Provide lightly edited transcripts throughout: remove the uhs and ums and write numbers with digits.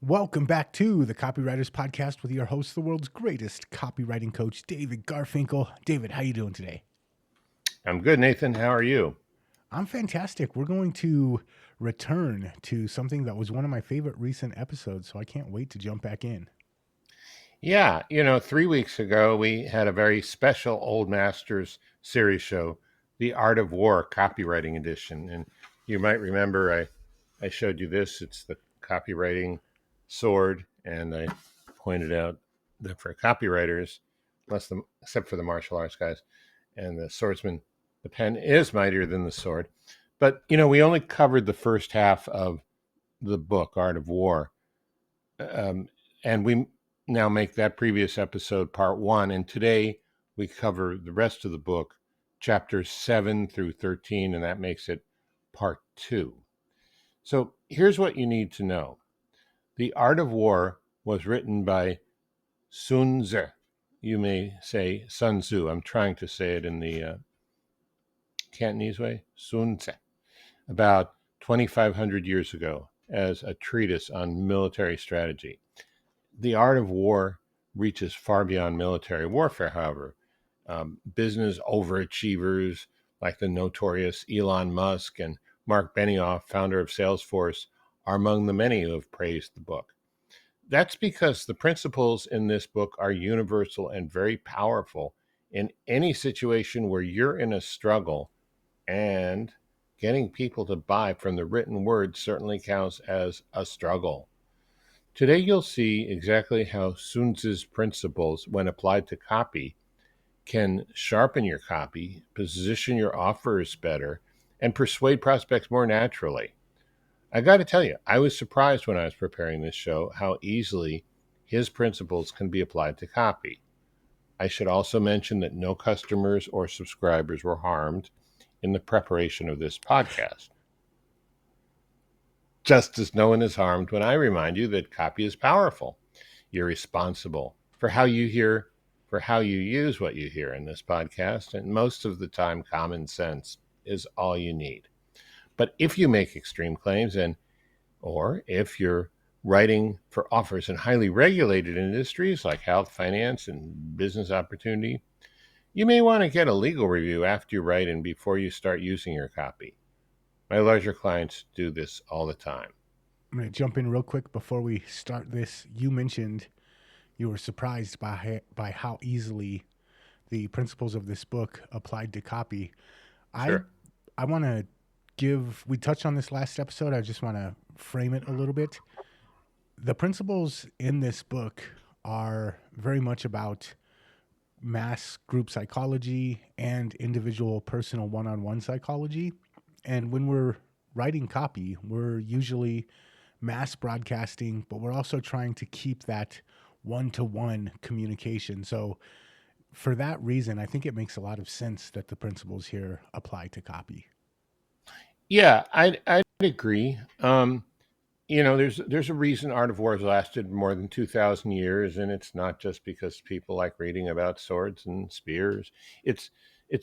Welcome back to the Copywriters Podcast with your host, the world's greatest copywriting coach, David Garfinkel. David, how you doing today? I'm good, Nathan. How are you? I'm fantastic. We're going to return to something that was one of my favorite recent episodes, so I can't wait to jump back in. Yeah, 3 weeks ago, we had a very special Old Masters series show, The Art of War Copywriting Edition. And you might remember I showed you this. It's the copywriting sword. And I pointed out that for copywriters, except for the martial arts guys and the swordsman, the pen is mightier than the sword. But, we only covered the first half of the book, Art of War. And we now make that previous episode part 1. And today we cover the rest of the book, chapters 7 through 13, and that makes it part 2. So here's what you need to know. The Art of War was written by Sun-tzeh. You may say Sun Tzu. I'm trying to say it in the Cantonese way, Sun-tzeh, about 2,500 years ago as a treatise on military strategy. The art of war reaches far beyond military warfare, however. Business overachievers like the notorious Elon Musk and Mark Benioff, founder of Salesforce, are among the many who have praised the book. That's because the principles in this book are universal and very powerful in any situation where you're in a struggle, and getting people to buy from the written word certainly counts as a struggle. Today, you'll see exactly how Sun Tzu's principles, when applied to copy, can sharpen your copy, position your offers better, and persuade prospects more naturally. I got to tell you, I was surprised when I was preparing this show how easily his principles can be applied to copy. I should also mention that no customers or subscribers were harmed in the preparation of this podcast. Just as no one is harmed when I remind you that copy is powerful. You're responsible for how you hear, for how you use what you hear in this podcast, and most of the time, common sense is all you need. But if you make extreme claims or if you're writing for offers in highly regulated industries like health, finance, and business opportunity, you may want to get a legal review after you write and before you start using your copy. My larger clients do this all the time. I'm going to jump in real quick before we start this. You mentioned you were surprised by how easily the principles of this book applied to copy. I Sure. want to we touched on this last episode. I just want to frame it a little bit. The principles in this book are very much about mass group psychology and individual personal one-on-one psychology. And when we're writing copy, we're usually mass broadcasting, but we're also trying to keep that one-to-one communication. So for that reason, I think it makes a lot of sense that the principles here apply to copy. Yeah, I'd agree. There's a reason Art of War has lasted more than 2,000 years, and it's not just because people like reading about swords and spears. It's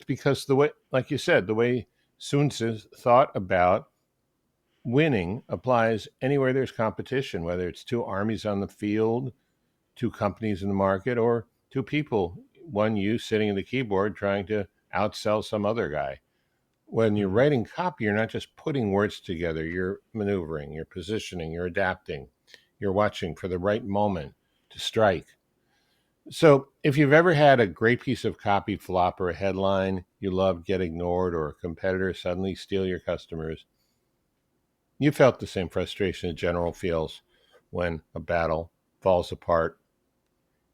because the way, like you said, the way Sun Tzu thought about winning applies anywhere there's competition, whether it's two armies on the field, two companies in the market, or two people, one you sitting at the keyboard trying to outsell some other guy. When you're writing copy, you're not just putting words together, you're maneuvering, you're positioning, you're adapting, you're watching for the right moment to strike. So if you've ever had a great piece of copy flop or a headline you love get ignored or a competitor suddenly steal your customers, you felt the same frustration a general feels when a battle falls apart.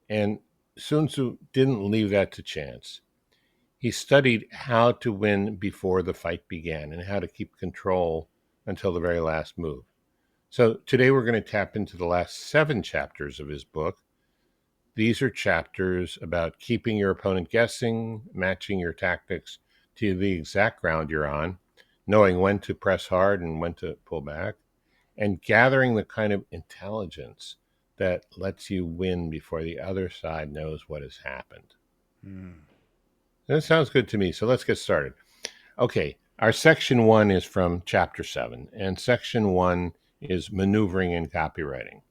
And Sun Tzu didn't leave that to chance. He studied how to win before the fight began and how to keep control until the very last move. So today we're going to tap into the last 7 chapters of his book. These are chapters about keeping your opponent guessing, matching your tactics to the exact ground you're on, knowing when to press hard and when to pull back, and gathering the kind of intelligence that lets you win before the other side knows what has happened. That sounds good to me. So let's get started. Okay, our section 1 is from chapter 7, and section 1 is maneuvering in copywriting.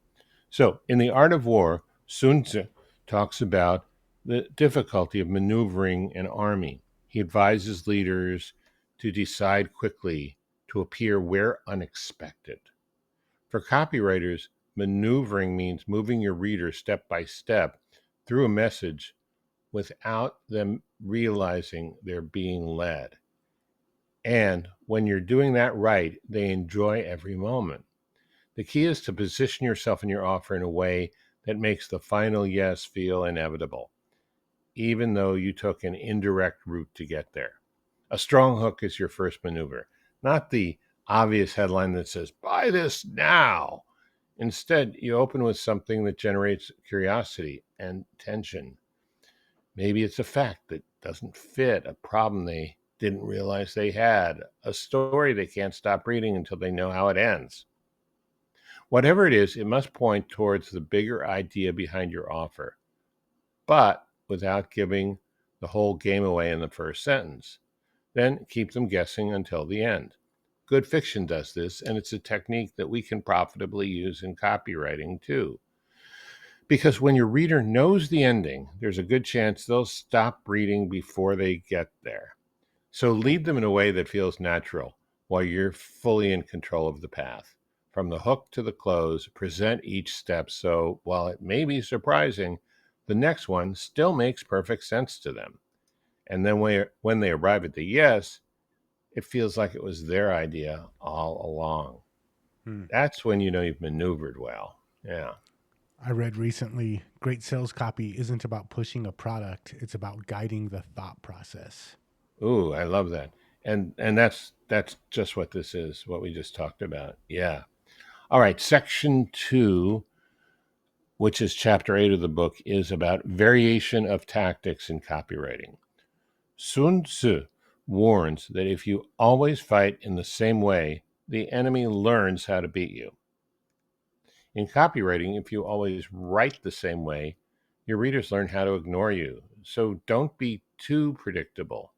So, in The Art of War, Sun Tzu talks about the difficulty of maneuvering an army. He advises leaders to decide quickly, to appear where unexpected. For copywriters, maneuvering means moving your reader step by step through a message without them realizing they're being led. And when you're doing that right, they enjoy every moment. The key is to position yourself and your offer in a way that makes the final yes feel inevitable, even though you took an indirect route to get there. A strong hook is your first maneuver, not the obvious headline that says, buy this now. Instead, you open with something that generates curiosity and tension. Maybe it's a fact that doesn't fit, a problem they didn't realize they had, a story they can't stop reading until they know how it ends. Whatever it is, it must point towards the bigger idea behind your offer, but without giving the whole game away in the first sentence. Then keep them guessing until the end. Good fiction does this, and it's a technique that we can profitably use in copywriting too. Because when your reader knows the ending, there's a good chance they'll stop reading before they get there. So lead them in a way that feels natural while you're fully in control of the path. From the hook to the close, present each step so while it may be surprising, the next one still makes perfect sense to them. And then when they arrive at the yes, it feels like it was their idea all along. Hmm. That's when you know you've maneuvered well. Yeah. I read recently great sales copy isn't about pushing a product, it's about guiding the thought process. Ooh, I love that. And that's just what this is, what we just talked about. Yeah. All right, section 2, which is chapter 8 of the book, is about variation of tactics in copywriting. Sun Tzu warns that if you always fight in the same way, the enemy learns how to beat you. In copywriting, if you always write the same way, your readers learn how to ignore you. So don't be too predictable.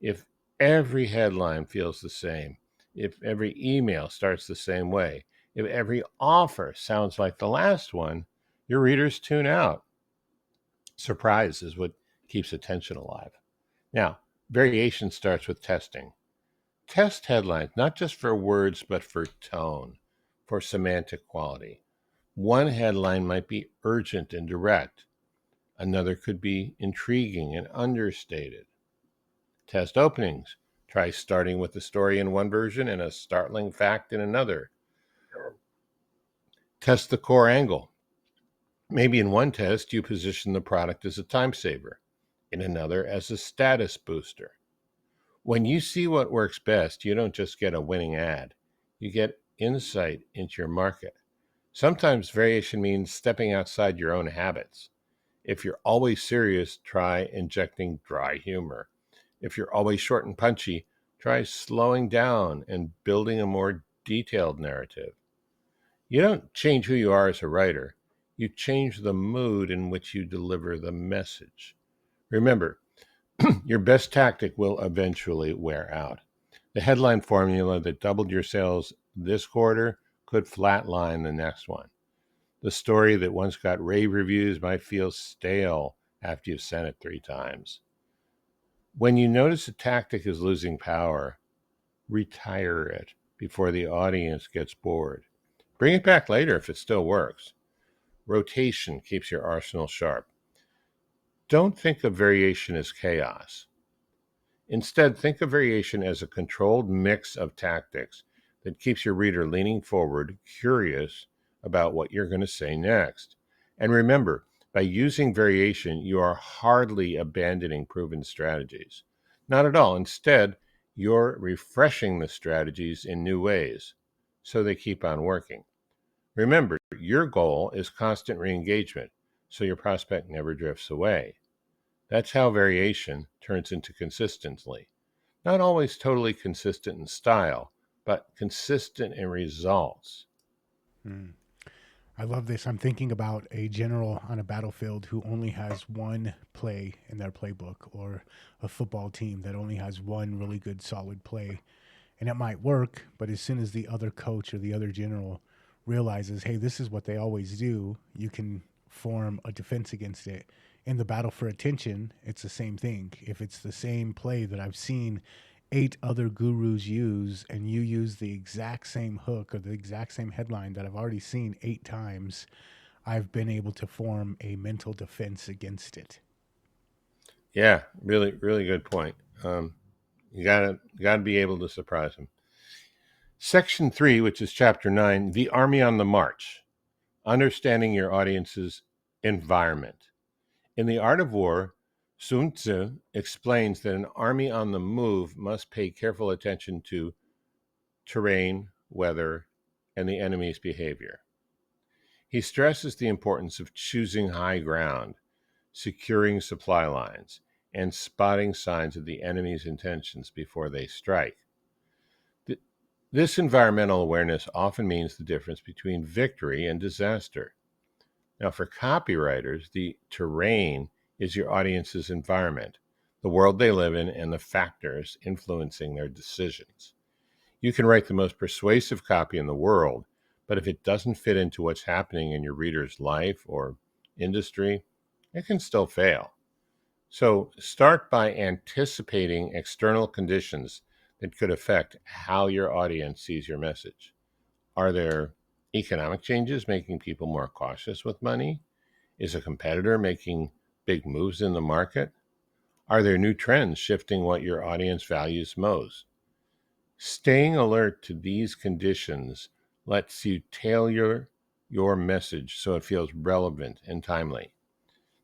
If every headline feels the same, if every email starts the same way, if every offer sounds like the last one, your readers tune out. Surprise is what keeps attention alive. Now, variation starts with testing. Test headlines, not just for words, but for tone, for semantic quality. One headline might be urgent and direct, another could be intriguing and understated. Test openings. Try starting with the story in one version and a startling fact in another. Test the core angle. Maybe in one test, you position the product as a time saver, in another, as a status booster. When you see what works best, you don't just get a winning ad, you get insight into your market. Sometimes variation means stepping outside your own habits. If you're always serious, try injecting dry humor. If you're always short and punchy, try slowing down and building a more detailed narrative. You don't change who you are as a writer, you change the mood in which you deliver the message. Remember, your best tactic will eventually wear out. The headline formula that doubled your sales this quarter could flatline the next one. The story that once got rave reviews might feel stale after you've sent it 3 times. When you notice a tactic is losing power, retire it before the audience gets bored. Bring it back later if it still works. Rotation keeps your arsenal sharp. Don't think of variation as chaos. Instead, think of variation as a controlled mix of tactics that keeps your reader leaning forward, curious about what you're going to say next. And remember, by using variation, you are hardly abandoning proven strategies. Not at all. Instead, you're refreshing the strategies in new ways so they keep on working. Remember, your goal is constant re engagement so your prospect never drifts away. That's how variation turns into consistency. Not always totally consistent in style, but consistent in results. Hmm. I love this. I'm thinking about a general on a battlefield who only has one play in their playbook, or a football team that only has one really good, solid play. And it might work, but as soon as the other coach or the other general realizes, hey, this is what they always do, you can form a defense against it. In the battle for attention, it's the same thing. If it's the same play that I've seen 8 other gurus use, and you use the exact same hook or the exact same headline that I've already seen 8 times, I've been able to form a mental defense against it. Yeah, really, really good point. You gotta be able to surprise them. Section 3, which is chapter 9, the army on the march, understanding your audience's environment. In the art of war, Sun Tzu explains that an army on the move must pay careful attention to terrain, weather, and the enemy's behavior. He stresses the importance of choosing high ground, securing supply lines, and spotting signs of the enemy's intentions before they strike. This environmental awareness often means the difference between victory and disaster. Now, for copywriters, the terrain is your audience's environment, the world they live in, and the factors influencing their decisions. You can write the most persuasive copy in the world, but if it doesn't fit into what's happening in your reader's life or industry, it can still fail. So start by anticipating external conditions that could affect how your audience sees your message. Are there economic changes making people more cautious with money? Is a competitor making big moves in the market? Are there new trends shifting what your audience values most? Staying alert to these conditions lets you tailor your message so it feels relevant and timely.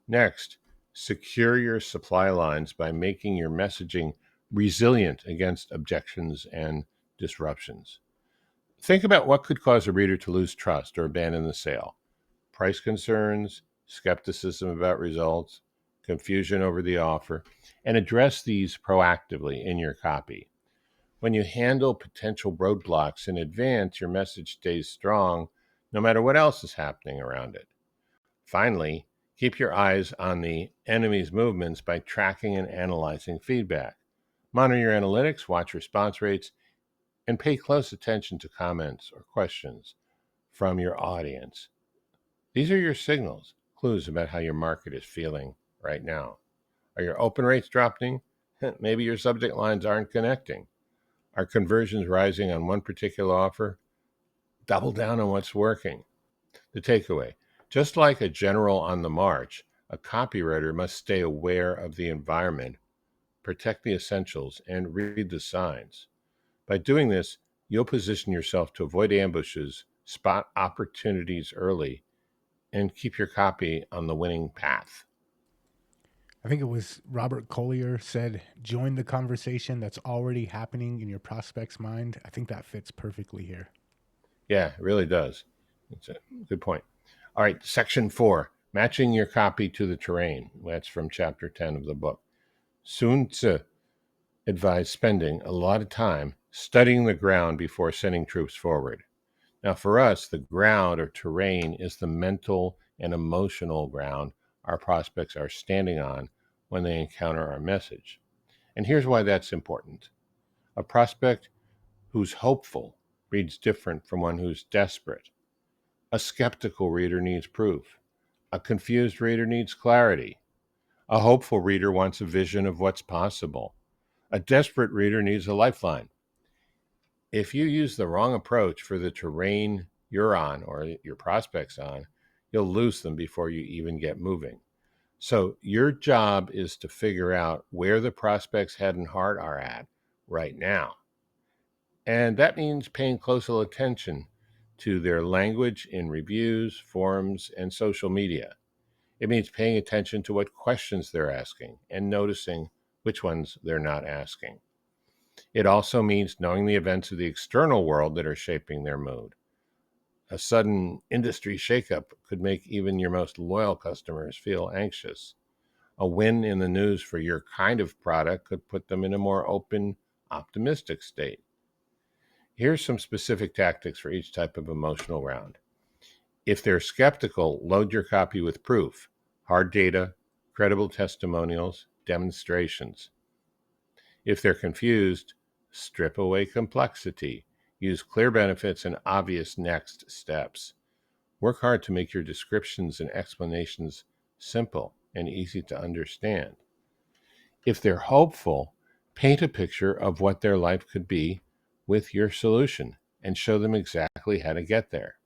Next, secure your supply lines by making your messaging resilient against objections and disruptions. Think about what could cause a reader to lose trust or abandon the sale: price concerns, skepticism about results, confusion over the offer, and address these proactively in your copy. When you handle potential roadblocks in advance, your message stays strong no matter what else is happening around it. Finally, keep your eyes on the enemy's movements by tracking and analyzing feedback. Monitor your analytics, watch response rates, and pay close attention to comments or questions from your audience. These are your signals, clues about how your market is feeling right now. Are your open rates dropping? Maybe your subject lines aren't connecting. Are conversions rising on one particular offer? Double down on what's working. The takeaway: just like a general on the march, a copywriter must stay aware of the environment, protect the essentials, and read the signs. By doing this, you'll position yourself to avoid ambushes, spot opportunities early, and keep your copy on the winning path. I think it was Robert Collier said, join the conversation that's already happening in your prospect's mind. I think that fits perfectly here. Yeah, it really does. It's a good point. All right, section 4, matching your copy to the terrain. That's from chapter 10 of the book. Sun-tzeh advised spending a lot of time studying the ground before sending troops forward. Now, for us, the ground or terrain is the mental and emotional ground our prospects are standing on when they encounter our message. And here's why that's important. A prospect who's hopeful reads different from one who's desperate. A skeptical reader needs proof. A confused reader needs clarity. A hopeful reader wants a vision of what's possible. A desperate reader needs a lifeline. If you use the wrong approach for the terrain you're on or your prospects on, you'll lose them before you even get moving. So your job is to figure out where the prospect's head and heart are at right now. And that means paying close attention to their language in reviews, forums, and social media. It means paying attention to what questions they're asking and noticing which ones they're not asking. It also means knowing the events of the external world that are shaping their mood. A sudden industry shakeup could make even your most loyal customers feel anxious. A win in the news for your kind of product could put them in a more open, optimistic state. Here's some specific tactics for each type of emotional round. If they're skeptical, load your copy with proof, hard data, credible testimonials, demonstrations. If they're confused, strip away complexity. Use clear benefits and obvious next steps. Work hard to make your descriptions and explanations simple and easy to understand. If they're hopeful, paint a picture of what their life could be with your solution and show them exactly how to get there.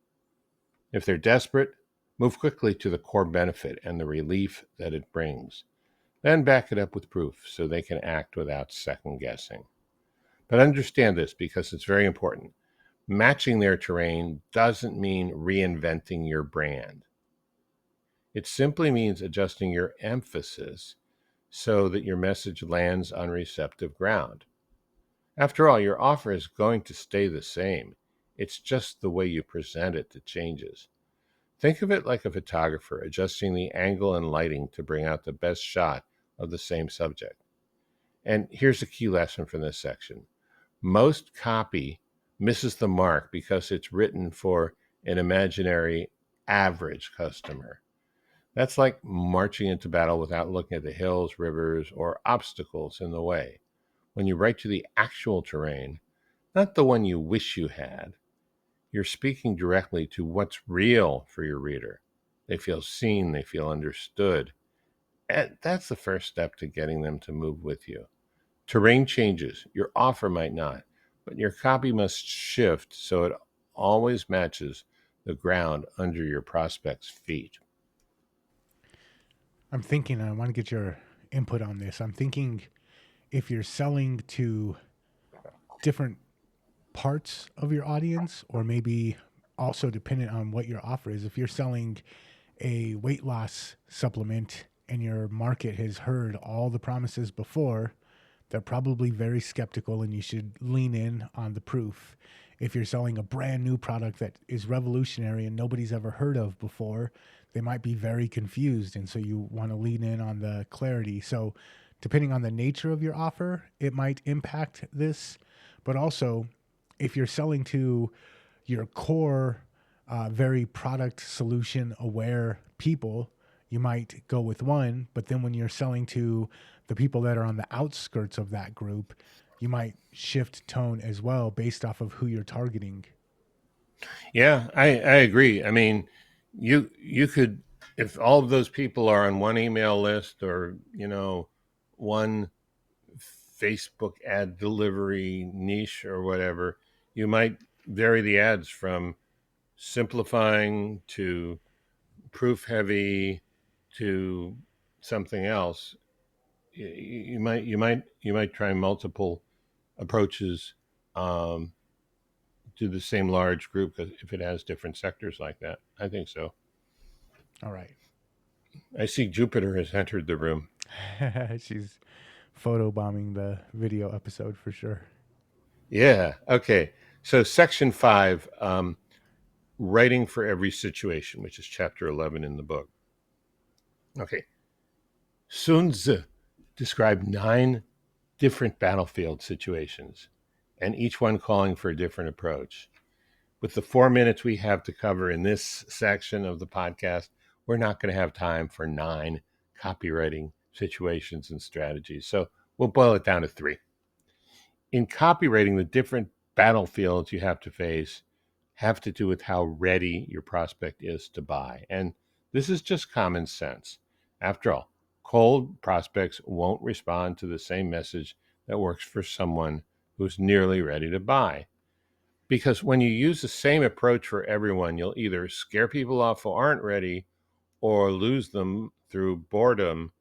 If they're desperate, move quickly to the core benefit and the relief that it brings. Then back it up with proof so they can act without second guessing. But understand this because it's very important. Matching their terrain doesn't mean reinventing your brand. It simply means adjusting your emphasis so that your message lands on receptive ground. After all, your offer is going to stay the same. It's just the way you present it that changes. Think of it like a photographer adjusting the angle and lighting to bring out the best shot of the same subject. And here's a key lesson from this section. Most copy misses the mark because it's written for an imaginary average customer. That's like marching into battle without looking at the hills, rivers, or obstacles in the way. When you write to the actual terrain, not the one you wish you had, you're speaking directly to what's real for your reader. They feel seen, they feel understood. And that's the first step to getting them to move with you. Terrain changes, your offer might not, but your copy must shift so it always matches the ground under your prospect's feet. I'm thinking, and I want to get your input on this. I'm thinking if you're selling to different parts of your audience, or maybe also dependent on what your offer is, if you're selling a weight loss supplement and your market has heard all the promises before, they're probably very skeptical and you should lean in on the proof. If you're selling a brand new product that is revolutionary and nobody's ever heard of before, they might be very confused. And so you want to lean in on the clarity. So, depending on the nature of your offer, it might impact this. But also, if you're selling to your core, very product solution aware people, you might go with one. But then when you're selling to the people that are on the outskirts of that group, you might shift tone as well based off of who you're targeting. Yeah, I agree. I mean, you could, if all of those people are on one email list or, one Facebook ad delivery niche or whatever, you might vary the ads from simplifying to proof heavy to something else. You might try multiple approaches um, to the same large group if it has different sectors like that. I think so. All right. I see Jupiter has entered the room. She's photobombing the video episode for sure. Yeah. Okay. So section 5, writing for every situation, which is chapter 11 in the book. Okay. Sun Tzu described 9 different battlefield situations, and each one calling for a different approach. With the 4 minutes we have to cover in this section of the podcast, we're not going to have time for 9 copywriting situations and strategies. So we'll boil it down to 3. In copywriting, the different battlefields you have to face have to do with how ready your prospect is to buy. And this is just common sense. After all, cold prospects won't respond to the same message that works for someone who's nearly ready to buy. Because when you use the same approach for everyone, you'll either scare people off who aren't ready or lose them through boredom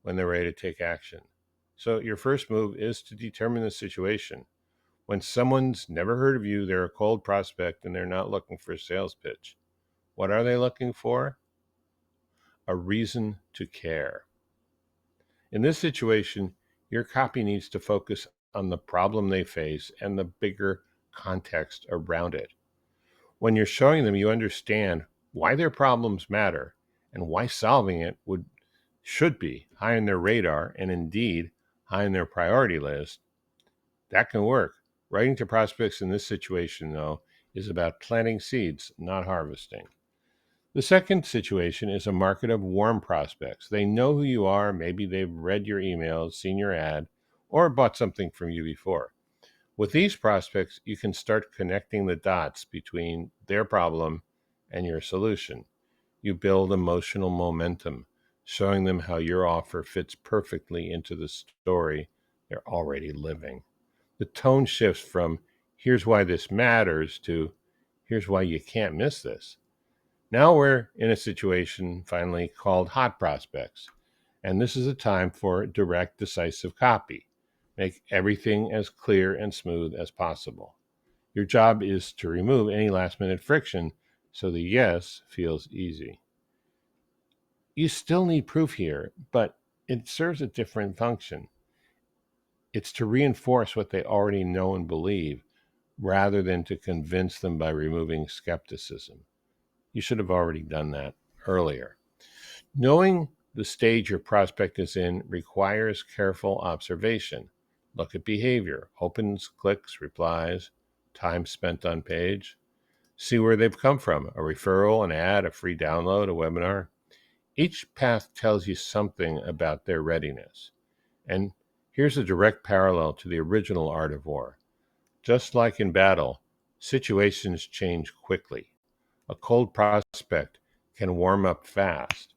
when they're ready to take action. So your first move is to determine the situation. When someone's never heard of you, they're a cold prospect and they're not looking for a sales pitch. What are they looking for? A reason to care. In this situation, your copy needs to focus on the problem they face and the bigger context around it. When you're showing them you understand why their problems matter and why solving it should be high on their radar and indeed high on their priority list, that can work. Writing to prospects in this situation, though, is about planting seeds, not harvesting. The second situation is a market of warm prospects. They know who you are. Maybe they've read your emails, seen your ad, or bought something from you before. With these prospects, you can start connecting the dots between their problem and your solution. You build emotional momentum, showing them how your offer fits perfectly into the story they're already living. The tone shifts from here's why this matters to here's why you can't miss this. Now we're in a situation finally called hot prospects. And this is a time for direct, decisive copy. Make everything as clear and smooth as possible. Your job is to remove any last minute friction so the yes feels easy. You still need proof here, but it serves a different function. It's to reinforce what they already know and believe rather than to convince them by removing skepticism. You should have already done that earlier. Knowing the stage your prospect is in requires careful observation. Look at behavior, opens, clicks, replies, time spent on page. See where they've come from, a referral, an ad, a free download, a webinar. Each path tells you something about their readiness. And here's a direct parallel to the original art of war. Just like in battle, situations change quickly. A cold prospect can warm up fast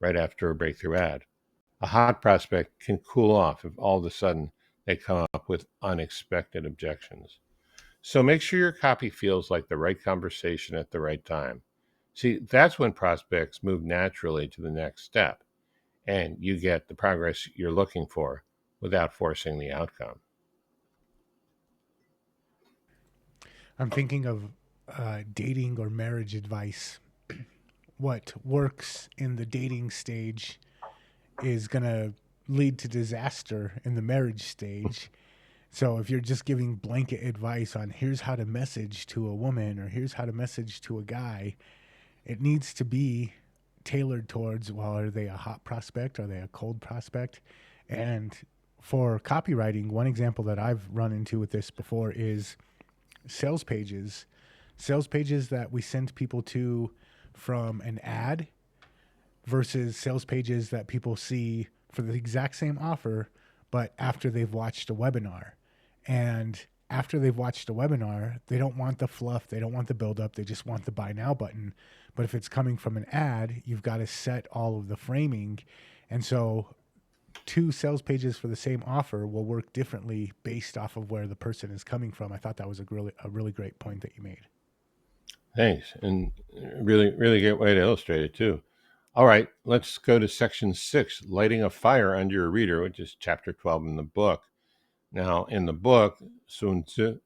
right after a breakthrough ad. A hot prospect can cool off if all of a sudden they come up with unexpected objections. So make sure your copy feels like the right conversation at the right time. See, that's when prospects move naturally to the next step and you get the progress you're looking for without forcing the outcome. I'm thinking of dating or marriage advice. What works in the dating stage is going to lead to disaster in the marriage stage. So if you're just giving blanket advice on here's how to message to a woman or here's how to message to a guy, it needs to be tailored towards, well, are they a hot prospect? Are they a cold prospect? And for copywriting, one example that I've run into with this before is sales pages. Sales pages that we send people to from an ad versus sales pages that people see for the exact same offer, but after they've watched a webinar. And after they've watched a webinar, they don't want the fluff, they don't want the buildup, they just want the buy now button. But if it's coming from an ad, you've got to set all of the framing. And so two sales pages for the same offer will work differently based off of where the person is coming from. I thought that was a really great point that you made. Thanks. And really, really great way to illustrate it, too. All right, let's go to section 6, lighting a fire under your reader, which is chapter 12 in the book. Now, in the book, Sun Tzu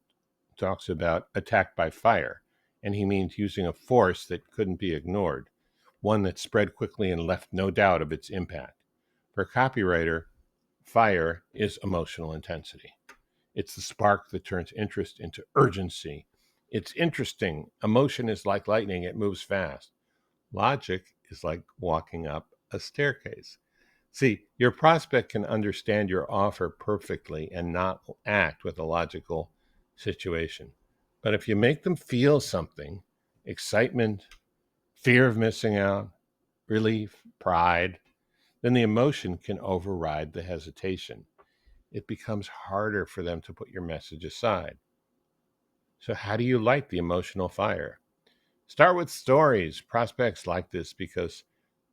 talks about attack by fire, and he means using a force that couldn't be ignored, one that spread quickly and left no doubt of its impact. For a copywriter, fire is emotional intensity. It's the spark that turns interest into urgency. It's interesting. Emotion is like lightning, it moves fast. Logic is like walking up a staircase. See, your prospect can understand your offer perfectly and not act with a logical situation. But if you make them feel something, excitement, fear of missing out, relief, pride, then the emotion can override the hesitation. It becomes harder for them to put your message aside. So, how do you light the emotional fire? Start with stories. Prospects like this because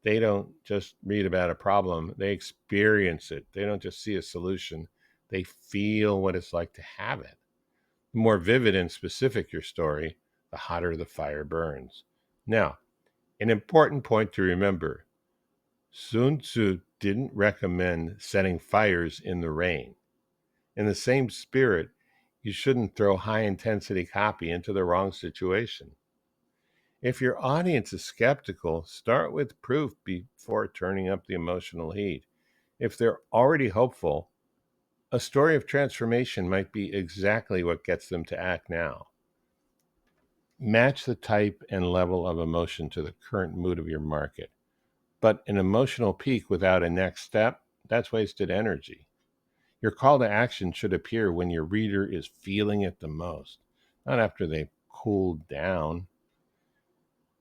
they don't just read about a problem, they experience it. They don't just see a solution, they feel what it's like to have it. The more vivid and specific your story, the hotter the fire burns. Now, an important point to remember: Sun Tzu didn't recommend setting fires in the rain. In the same spirit, you shouldn't throw high intensity copy into the wrong situation. If your audience is skeptical, start with proof before turning up the emotional heat. If they're already hopeful, a story of transformation might be exactly what gets them to act now. Match the type and level of emotion to the current mood of your market. But an emotional peak without a next step, that's wasted energy. Your call to action should appear when your reader is feeling it the most, not after they've cooled down.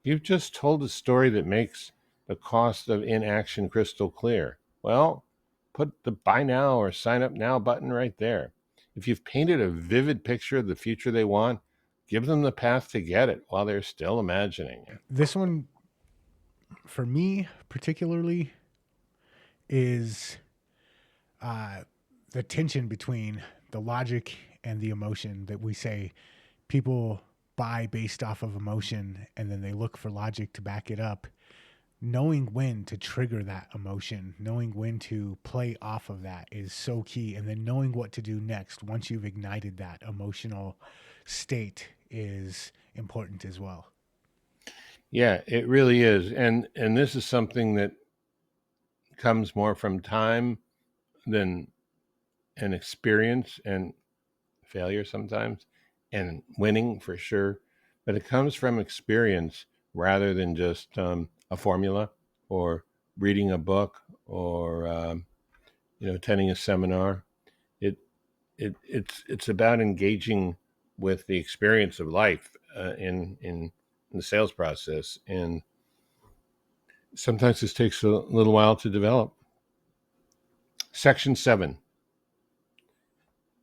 You've just told a story that makes the cost of inaction crystal clear. Well, put the buy now or sign up now button right there. If you've painted a vivid picture of the future they want, give them the path to get it while they're still imagining it. This one, for me particularly, is uh, the tension between the logic and the emotion that we say people buy based off of emotion and then they look for logic to back it up. Knowing when to trigger that emotion, knowing when to play off of that is so key. And then knowing what to do next once you've ignited that emotional state is important as well. Yeah, it really is. And this is something that comes more from time than an experience and failure sometimes, and winning for sure. But it comes from experience rather than just a formula or reading a book or attending a seminar. It it's about engaging with the experience of life in the sales process, and sometimes this takes a little while to develop. Section 7,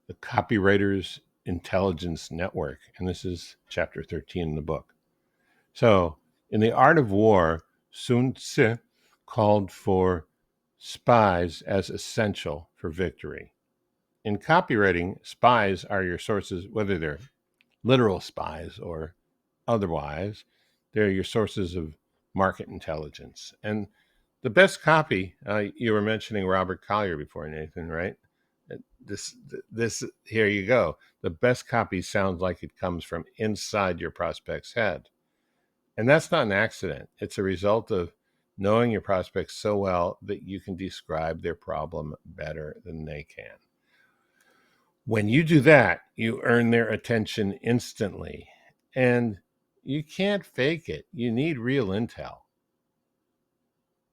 the Copywriters Intelligence Network, and this is chapter 13 in the book. So, in the art of war, Sun Tzu called for spies as essential for victory. In copywriting, spies are your sources, whether they're literal spies or otherwise, they're your sources of market intelligence. And the best copy, you were mentioning Robert Collier before, Nathan, right? This, here you go. The best copy sounds like it comes from inside your prospect's head. And that's not an accident. It's a result of knowing your prospects so well that you can describe their problem better than they can. When you do that, you earn their attention instantly. And you can't fake it. You need real intel.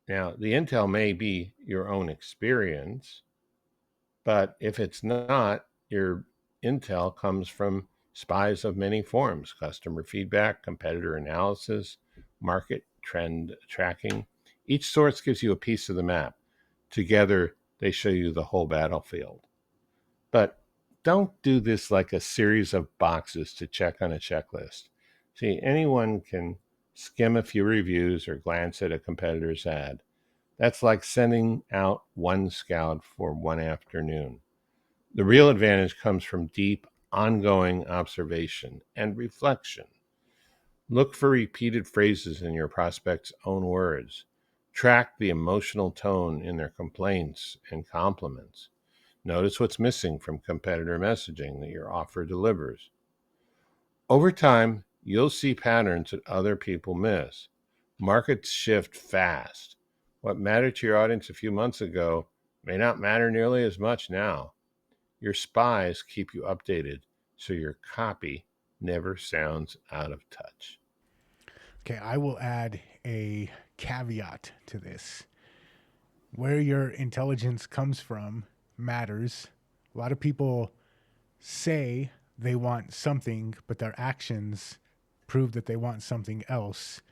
Now, the intel may be your own experience, but if it's not, your intel comes from spies of many forms: customer feedback, competitor analysis, market trend tracking. Each source gives you a piece of the map. Together, they show you the whole battlefield. But don't do this like a series of boxes to check on a checklist. See, anyone can skim a few reviews or glance at a competitor's ad. That's like sending out one scout for one afternoon. The real advantage comes from deep, ongoing observation and reflection. Look for repeated phrases in your prospect's own words. Track the emotional tone in their complaints and compliments. Notice what's missing from competitor messaging that your offer delivers. Over time, you'll see patterns that other people miss. Markets shift fast. What mattered to your audience a few months ago may not matter nearly as much now. Your spies keep you updated so your copy never sounds out of touch. Okay, I will add a caveat to this. Where your intelligence comes from matters. A lot of people say they want something, but their actions prove that they want something else.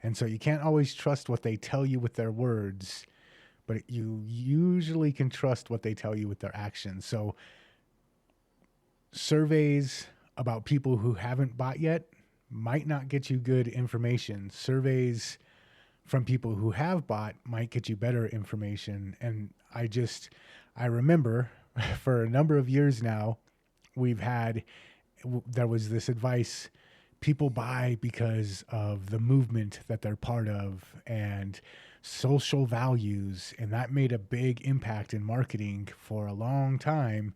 And so you can't always trust what they tell you with their words, but you usually can trust what they tell you with their actions. So surveys about people who haven't bought yet might not get you good information. Surveys from people who have bought might get you better information. And I remember for a number of years now, there was this advice: people buy because of the movement that they're part of and social values. And that made a big impact in marketing for a long time.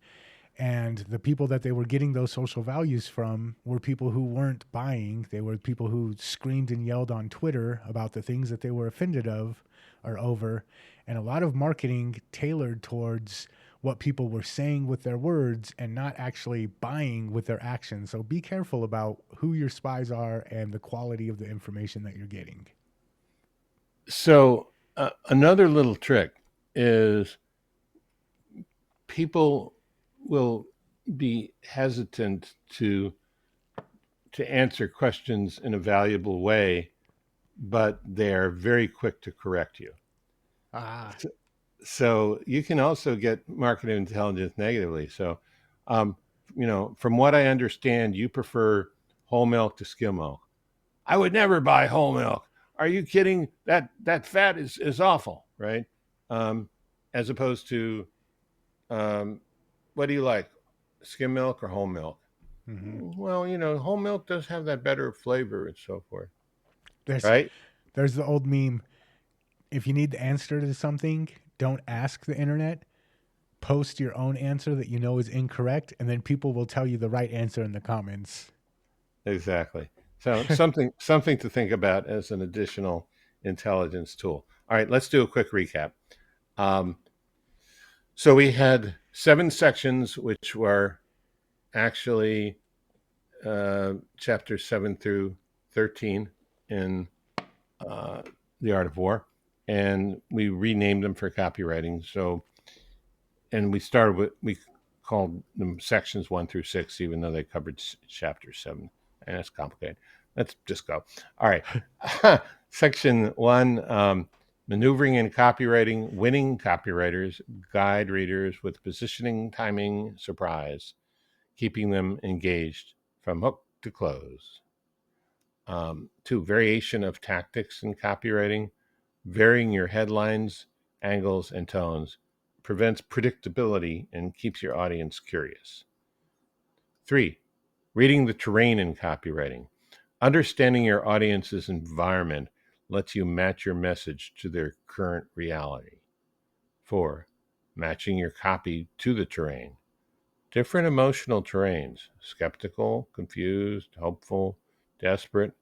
And the people that they were getting those social values from were people who weren't buying. They were people who screamed and yelled on Twitter about the things that they were offended of or over. And a lot of marketing tailored towards what people were saying with their words and not actually buying with their actions. So be careful about who your spies are and the quality of the information that you're getting. So, another little trick is people will be hesitant to answer questions in a valuable way, but they're very quick to correct you. Ah, So you can also get market intelligence negatively. So Um, from what I understand, you prefer whole milk to skim milk. I would never buy whole milk. Are you kidding? That fat is awful, right? Um, as opposed to, um, what do you like, skim milk or whole milk? Hmm. Well, whole milk does have that better flavor and so forth, There's right? there's the old meme. If you need the answer to something, don't ask the internet. Post your own answer that you know is incorrect, and then people will tell you the right answer in the comments. Exactly. So something to think about as an additional intelligence tool. All right, let's do a quick recap. Um, so we had 7 sections, which were actually chapters 7 through 13 in uh, the Art of War, and we renamed them for copywriting. So, and we called them sections 1 through 6, even though they covered chapter 7, and that's complicated. Let's just go. All right, section 1. Maneuvering in copywriting, winning copywriters, guide readers with positioning, timing, surprise, keeping them engaged from hook to close. 2. Variation of tactics in copywriting, varying your headlines, angles, and tones prevents predictability and keeps your audience curious. 3. Reading the terrain in copywriting. Understanding your audience's environment lets you match your message to their current reality. 4. Matching your copy to the terrain. Different emotional terrains, skeptical, confused, hopeful, desperate,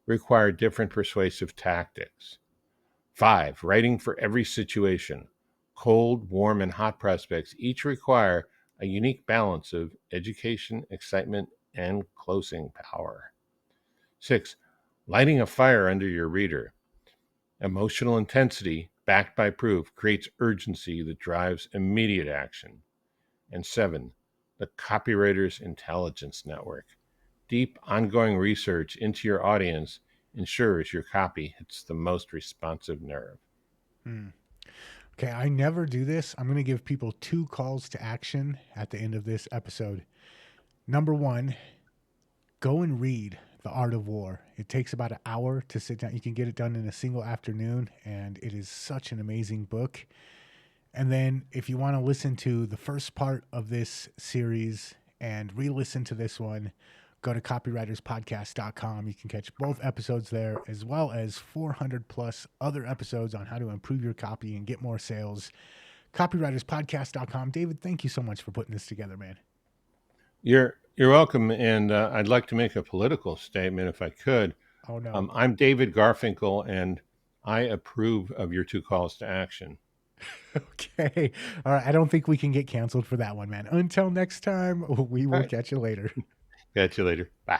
require different persuasive tactics. 5. Writing for every situation. Cold, warm, and hot prospects each require a unique balance of education, excitement, and closing power. 6. Lighting a fire under your reader. Emotional intensity, backed by proof, creates urgency that drives immediate action. And 7. The Copywriters Intelligence Network. Deep, ongoing research into your audience ensures your copy hits the most responsive nerve. Hmm. Okay, I never do this. I'm going to give people 2 calls to action at the end of this episode. Number 1, go and read The Art of War. It takes about an hour to sit down. You can get it done in a single afternoon, and it is such an amazing book. And then, if you want to listen to the first part of this series and re listen to this one, go to copywriterspodcast.com. You can catch both episodes there, as well as 400 plus other episodes on how to improve your copy and get more sales. Copywriterspodcast.com. David, thank you so much for putting this together, man. You're welcome, and I'd like to make a political statement if I could. Oh, no. I'm David Garfinkel, and I approve of your 2 calls to action. Okay. All right. I don't think we can get canceled for that one, man. Until next time, we All will right, catch you later. catch you later. Bye.